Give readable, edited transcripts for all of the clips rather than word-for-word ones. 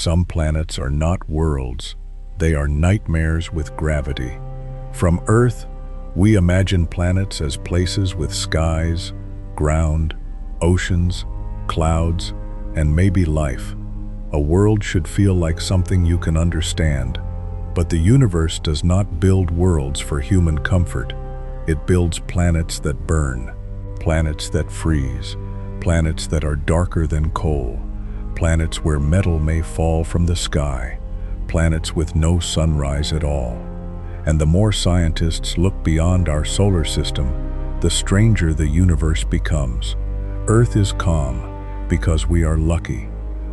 Some planets are not worlds, they are nightmares with gravity. From Earth, we imagine planets as places with skies, ground, oceans, clouds, and maybe life. A world should feel like something you can understand, but the universe does not build worlds for human comfort. It builds planets that burn, planets that freeze, planets that are darker than coal, planets where metal may fall from the sky, planets with no sunrise at all. And the more scientists look beyond our solar system, the stranger the universe becomes. Earth is calm because we are lucky.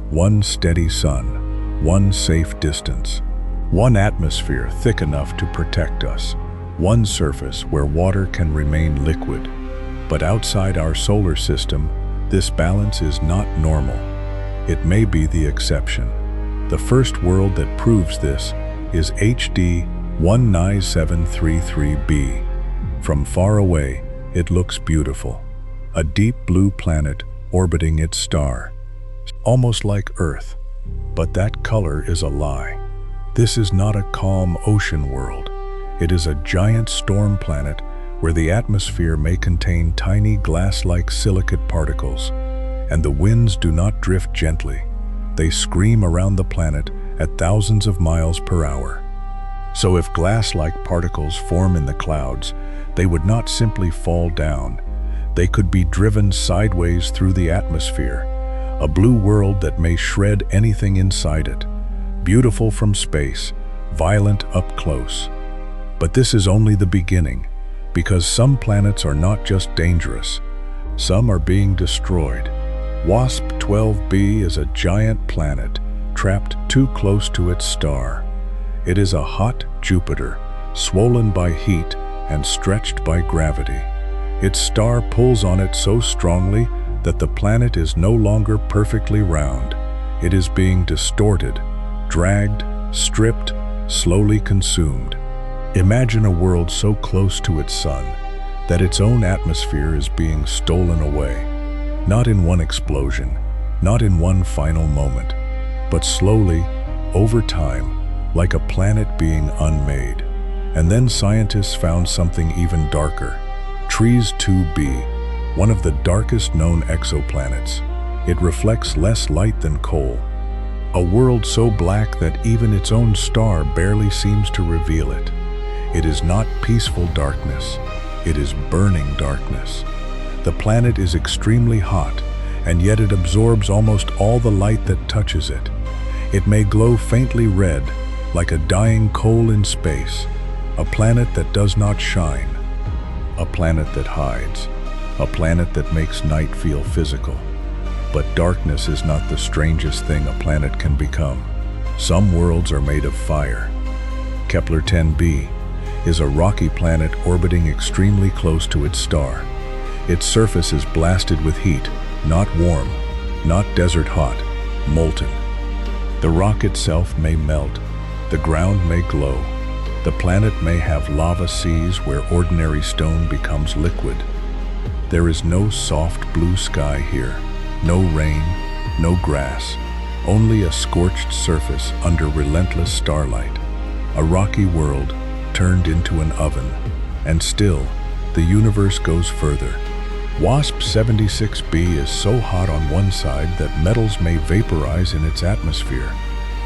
One steady sun, one safe distance, one atmosphere thick enough to protect us, one surface where water can remain liquid. But outside our solar system, this balance is not normal. It may be the exception. The first world that proves this is HD 19733b. From far away, it looks beautiful. A deep blue planet orbiting its star, almost like Earth. But that color is a lie. This is not a calm ocean world. It is a giant storm planet where the atmosphere may contain tiny glass-like silicate particles, and the winds do not drift gently. They scream around the planet at thousands of miles per hour. So if glass-like particles form in the clouds, they would not simply fall down. They could be driven sideways through the atmosphere, a blue world that may shred anything inside it. Beautiful from space, violent up close. But this is only the beginning, because some planets are not just dangerous. Some are being destroyed. WASP 12b is a giant planet trapped too close to its star. It is a hot Jupiter, swollen by heat and stretched by gravity. Its star pulls on it so strongly that the planet is no longer perfectly round. It is being distorted, dragged, stripped, slowly consumed. Imagine a world so close to its sun that its own atmosphere is being stolen away. Not in one explosion, not in one final moment, but slowly, over time, like a planet being unmade. And then scientists found something even darker. TREES 2b, one of the darkest known exoplanets. It reflects less light than coal. A world so black that even its own star barely seems to reveal it. It is not peaceful darkness, it is burning darkness. The planet is extremely hot, and yet it absorbs almost all the light that touches it. It may glow faintly red, like a dying coal in space, a planet that does not shine, a planet that hides, a planet that makes night feel physical. But darkness is not the strangest thing a planet can become. Some worlds are made of fire. Kepler 10b is a rocky planet orbiting extremely close to its star. Its surface is blasted with heat, not warm, not desert hot, molten. The rock itself may melt, the ground may glow, the planet may have lava seas where ordinary stone becomes liquid. There is no soft blue sky here, no rain, no grass, only a scorched surface under relentless starlight. A rocky world turned into an oven, and still, the universe goes further. WASP 76b is so hot on one side that metals may vaporize in its atmosphere.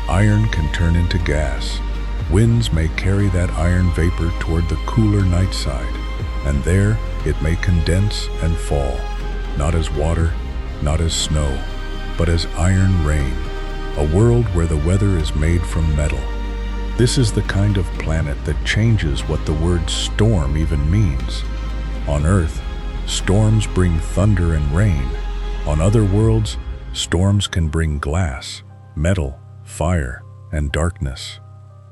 Iron can turn into gas. Winds may carry that iron vapor toward the cooler night side, and there it may condense and fall, not as water, not as snow, but as iron rain, a world where the weather is made from metal. This is the kind of planet that changes what the word storm even means. On Earth, storms bring thunder and rain. On other worlds, storms can bring glass, metal, fire, and darkness.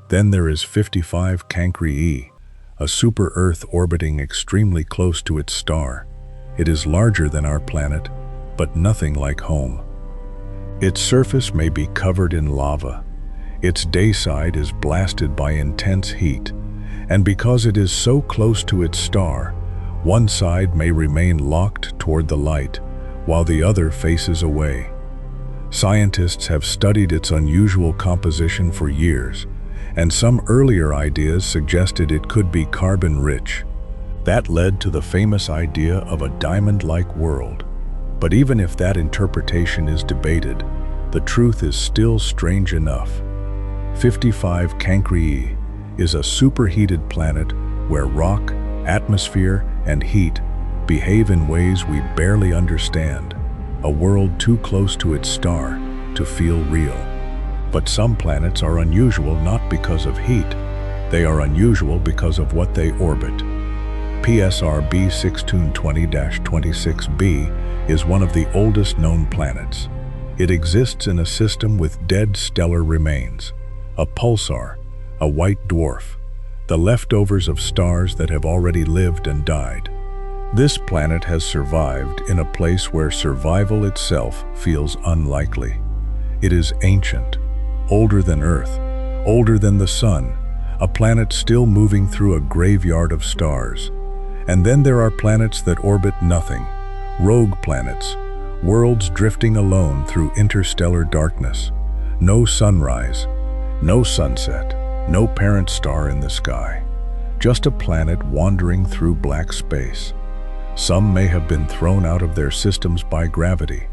Then there is 55 Cancri e, a super-Earth orbiting extremely close to its star. It is larger than our planet, but nothing like home. Its surface may be covered in lava. Its day side is blasted by intense heat, and because it is so close to its star, one side may remain locked toward the light, while the other faces away. Scientists have studied its unusual composition for years, and some earlier ideas suggested it could be carbon-rich. That led to the famous idea of a diamond-like world. But even if that interpretation is debated, the truth is still strange enough. 55 Cancri is a superheated planet where rock, atmosphere, and heat behave in ways we barely understand, a world too close to its star to feel real. But some planets are unusual not because of heat, they are unusual because of what they orbit. PSR B1620-26b is one of the oldest known planets. It exists in a system with dead stellar remains, a pulsar, a white dwarf, the leftovers of stars that have already lived and died. This planet has survived in a place where survival itself feels unlikely. It is ancient, older than Earth, older than the Sun, a planet still moving through a graveyard of stars. And then there are planets that orbit nothing, rogue planets, worlds drifting alone through interstellar darkness. No sunrise, no sunset, no parent star in the sky. Just a planet wandering through black space. Some may have been thrown out of their systems by gravity.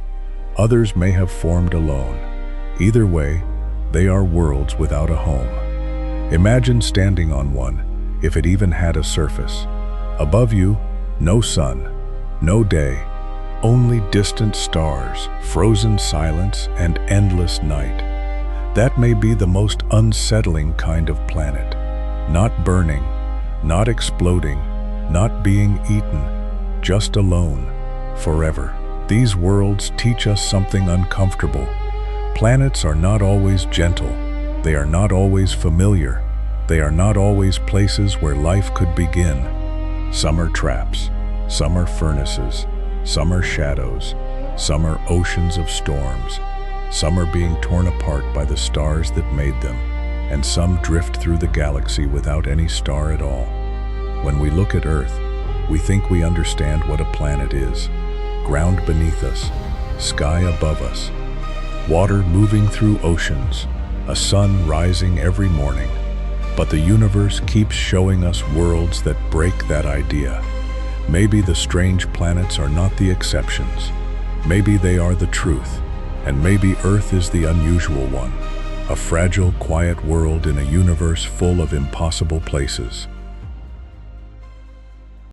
Others may have formed alone. Either way, they are worlds without a home. Imagine standing on one, if it even had a surface. Above you, no sun, no day, only distant stars, frozen silence, and endless night. That may be the most unsettling kind of planet. Not burning, not exploding, not being eaten, just alone, forever. These worlds teach us something uncomfortable. Planets are not always gentle. They are not always familiar. They are not always places where life could begin. Some are traps, some are furnaces, some are shadows, some are oceans of storms. Some are being torn apart by the stars that made them, and some drift through the galaxy without any star at all. When we look at Earth, we think we understand what a planet is. Ground beneath us, sky above us, water moving through oceans, a sun rising every morning. But the universe keeps showing us worlds that break that idea. Maybe the strange planets are not the exceptions. Maybe they are the truth. And maybe Earth is the unusual one, a fragile, quiet world in a universe full of impossible places.